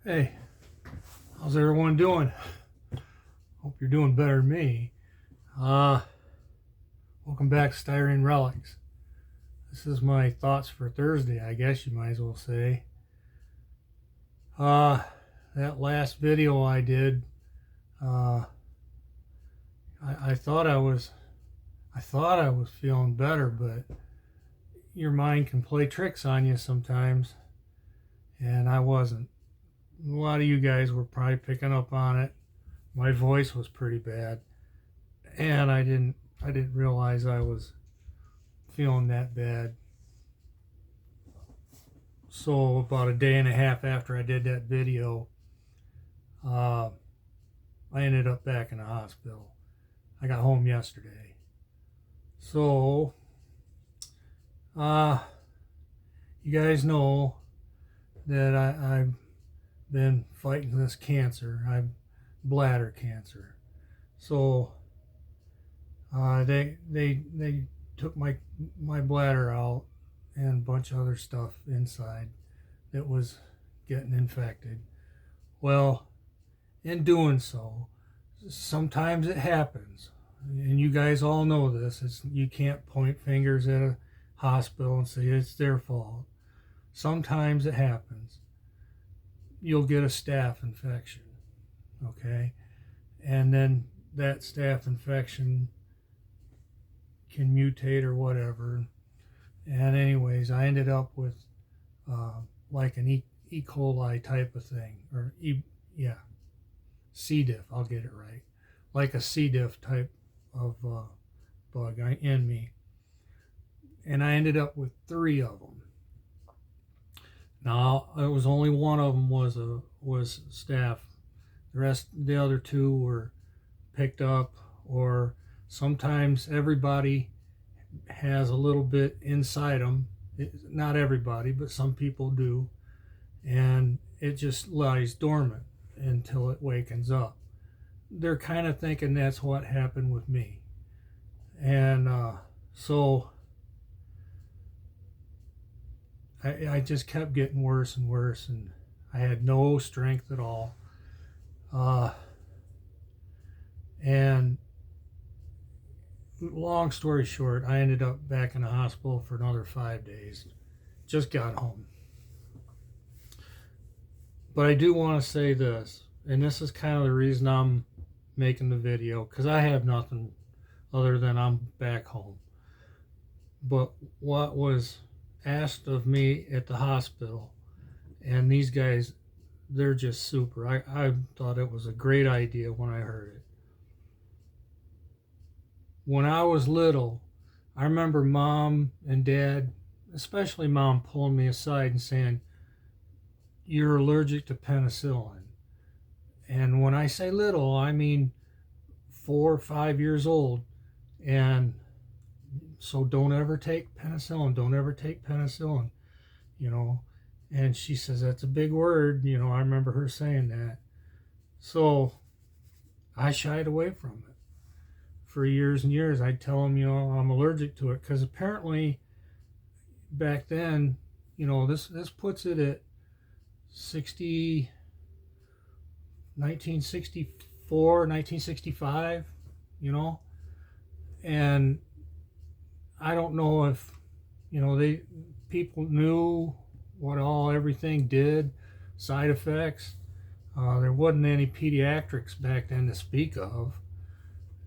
Hey, how's everyone doing? Hope you're doing better than me. Uh, Welcome back, Styrene Relics. This is my thoughts for Thursday, I guess you might as well say. Uh, that last video I did, uh, I thought I thought I was feeling better, but your mind can play tricks on you sometimes, and I wasn't. A lot of you guys were probably picking up on it. My voice was pretty bad, and I didn't realize I was feeling that bad. So about a day and a half after I did that video, uh, I ended up back in the hospital. I got home yesterday. So, uh, you guys know that I've been fighting this cancer. I've bladder cancer. So, they took my bladder out and a bunch of other stuff inside that was getting infected. Well, in doing so, sometimes it happens, and you guys all know this. You can't point fingers at a hospital and say it's their fault. Sometimes it happens. You'll get a staph infection, okay, and then that staph infection can mutate or whatever. And anyways, I ended up with like an E. coli type of thing, or yeah, C. diff. I'll get it right, like a C. diff type of bug in me, and I ended up with 3 of them. Now it was only one of them was staph. The other 2 were picked up, or sometimes everybody has a little bit inside them. Not everybody, but some people do, and it just lies dormant until it wakens up. They're kind of thinking that's what happened with me, and so I just kept getting worse and worse, and I had no strength at all, and long story short, I ended up back in the hospital for another 5 days. Just got home. But I do want to say this, and this is kind of the reason I'm making the video, because I have nothing other than I'm back home. But what was asked of me at the hospital, and these guys, they're just super. I thought it was a great idea when I heard it. When I was little, I remember mom and dad, especially mom, pulling me aside and saying, "You're allergic to penicillin." And when I say little, I mean 4 or 5 years old. And so don't ever take penicillin. Don't ever take penicillin, you know. And she says, "That's a big word." I remember her saying that. So I shied away from it. For years and years, I'd tell them, I'm allergic to it, because apparently back then, this puts it at 60, 1964, 1965, and I don't know if, people knew what everything did, side effects. There wasn't any pediatrics back then to speak of.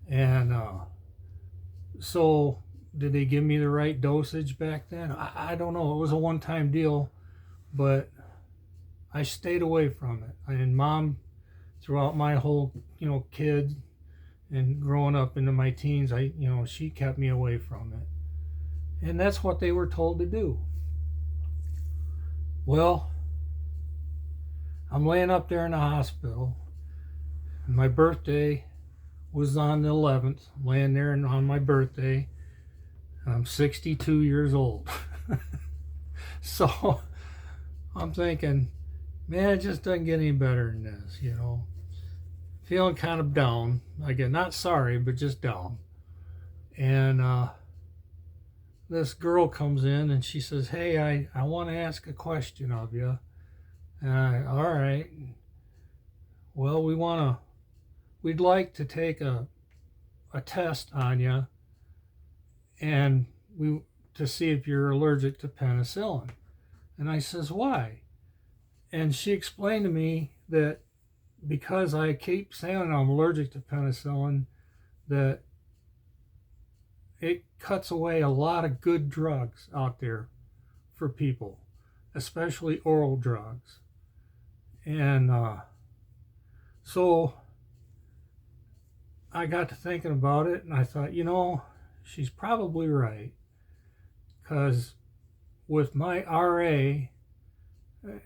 And so did they give me the right dosage back then? I don't know. It was a one-time deal, but I stayed away from it. And mom, throughout my whole, kid and growing up into my teens, she kept me away from it. And that's what they were told to do. Well, I'm laying up there in the hospital. And my birthday was on the 11th, laying there on my birthday. I'm 62 years old. So I'm thinking, man, it just doesn't get any better than this, Feeling kind of down. Again, not sorry, but just down. And this girl comes in and she says, "Hey, I want to ask a question of you." All right. Well, we'd like to take a test on you and we to see if you're allergic to penicillin. And I says, why? And she explained to me that because I keep saying I'm allergic to penicillin, that it cuts away a lot of good drugs out there for people, especially oral drugs. And so I got to thinking about it, and I thought, she's probably right. Because with my RA,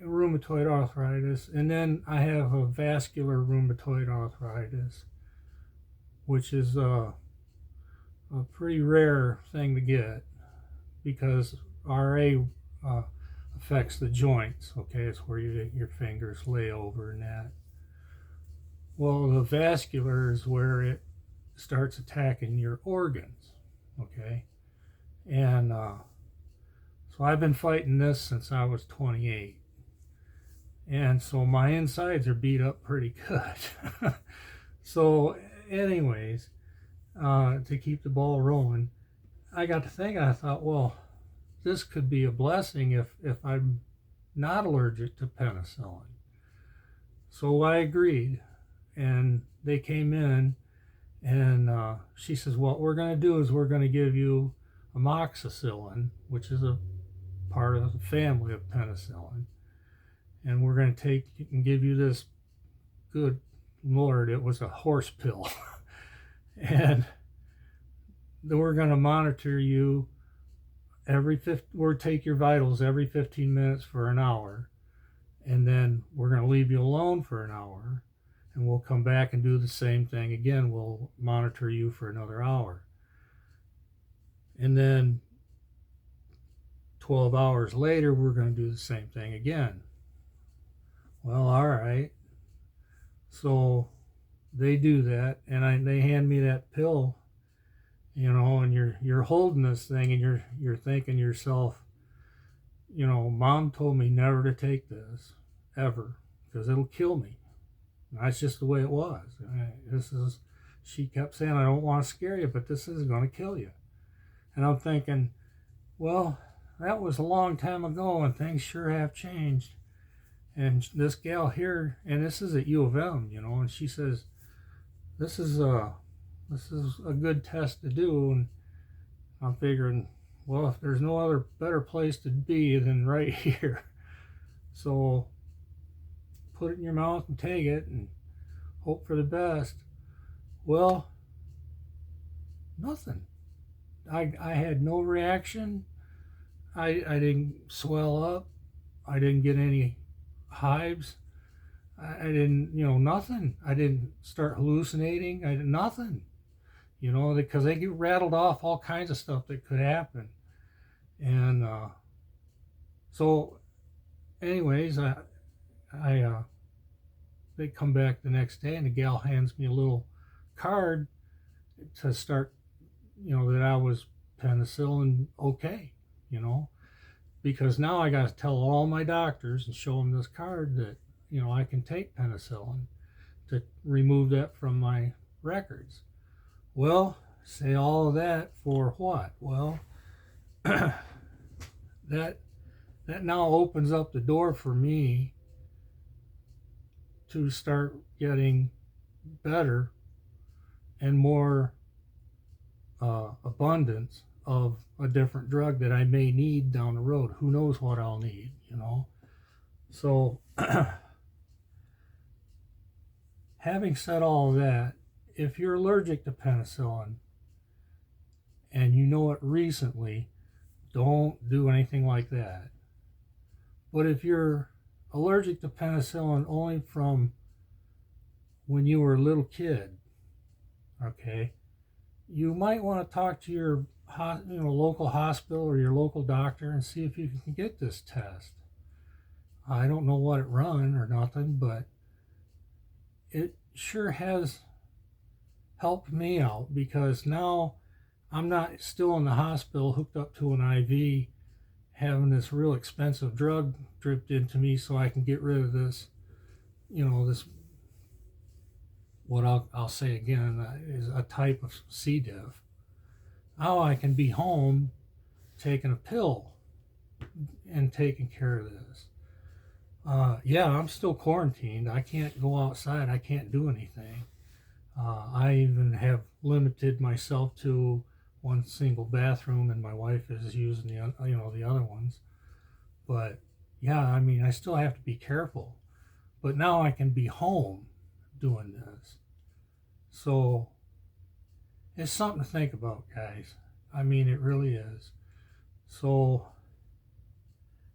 rheumatoid arthritis, and then I have a vascular rheumatoid arthritis, which is a pretty rare thing to get because RA affects the joints. Okay, it's where your fingers lay over and that. Well, the vascular is where it starts attacking your organs. Okay, and so I've been fighting this since I was 28. And so my insides are beat up pretty good. So anyways, to keep the ball rolling, I got to thinking, I thought, well, this could be a blessing if I'm not allergic to penicillin. So I agreed, and they came in, and she says, what we're going to do is we're going to give you amoxicillin, which is a part of the family of penicillin. And we're going to take and give you this, good Lord, it was a horse pill. And then we're going to monitor you we'll take your vitals every 15 minutes for an hour. And then we're going to leave you alone for an hour. And we'll come back and do the same thing again. We'll monitor you for another hour. And then 12 hours later, we're going to do the same thing again. Well, all right. So they do that, and they hand me that pill, and you're holding this thing, and you're thinking to yourself, Mom told me never to take this ever because it'll kill me. And that's just the way it was. She kept saying, I don't want to scare you, but this is going to kill you. And I'm thinking, well, that was a long time ago, and things sure have changed. And this gal here, and this is at U of M, and she says, this is a good test to do. And I'm figuring, well, if there's no other better place to be than right here. So put it in your mouth and take it and hope for the best. Well, nothing. I had no reaction. I didn't swell up. I didn't get any hives. I didn't, nothing. I didn't start hallucinating. I did nothing, because they get rattled off all kinds of stuff that could happen. And so anyways, they come back the next day, and the gal hands me a little card to start, that I was penicillin okay, because now I got to tell all my doctors and show them this card that, I can take penicillin to remove that from my records. Well, say all of that for what? Well, that now opens up the door for me to start getting better and more abundance of a different drug that I may need down the road. Who knows what I'll need, So having said all of that, if you're allergic to penicillin and you know it recently, don't do anything like that. But if you're allergic to penicillin only from when you were a little kid, okay, you might want to talk to your local hospital or your local doctor and see if you can get this test. I don't know what it run or nothing, but it sure has helped me out because now I'm not still in the hospital hooked up to an IV having this real expensive drug dripped into me so I can get rid of this, this, what I'll say again, is a type of C. diff. Now I can be home taking a pill and taking care of this. Yeah, I'm still quarantined. I can't go outside. I can't do anything. I even have limited myself to one single bathroom, and my wife is using the other ones. But yeah, I mean, I still have to be careful. But now I can be home doing this. So it's something to think about, guys. I mean, it really is. So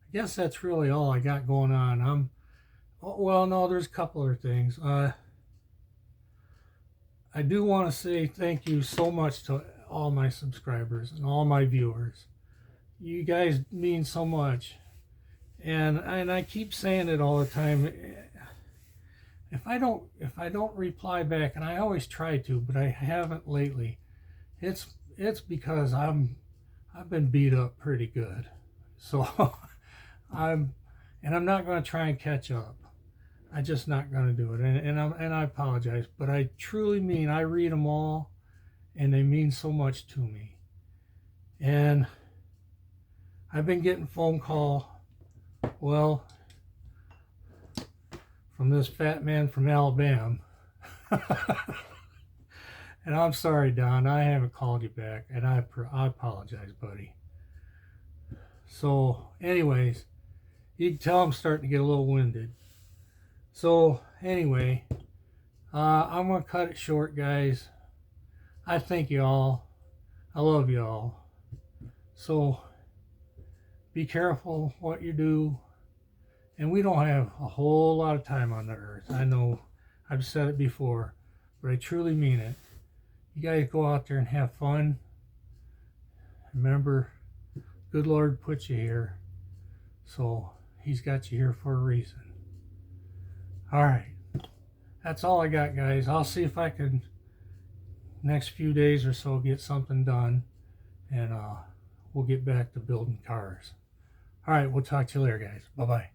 I guess that's really all I got going on. Well, no, there's a couple other things. I do want to say thank you so much to all my subscribers and all my viewers. You guys mean so much. And I keep saying it all the time. If I don't reply back, and I always try to, but I haven't lately, it's because I've been beat up pretty good. So I'm not going to try and catch up. I'm just not going to do it, and I apologize, but I truly mean, I read them all, and they mean so much to me. And I've been getting phone call, well, from this fat man from Alabama. And I'm sorry, Don, I haven't called you back, and I apologize, buddy. So anyways, you can tell I'm starting to get a little winded. So anyway, I'm going to cut it short, guys. I thank you all. I love you all. So be careful what you do. And we don't have a whole lot of time on the earth. I know I've said it before, but I truly mean it. You guys go out there and have fun. Remember, good Lord put you here. So he's got you here for a reason. All right, that's all I got, guys. I'll see if I can, next few days or so, get something done, and we'll get back to building cars. All right, we'll talk to you later, guys. Bye-bye.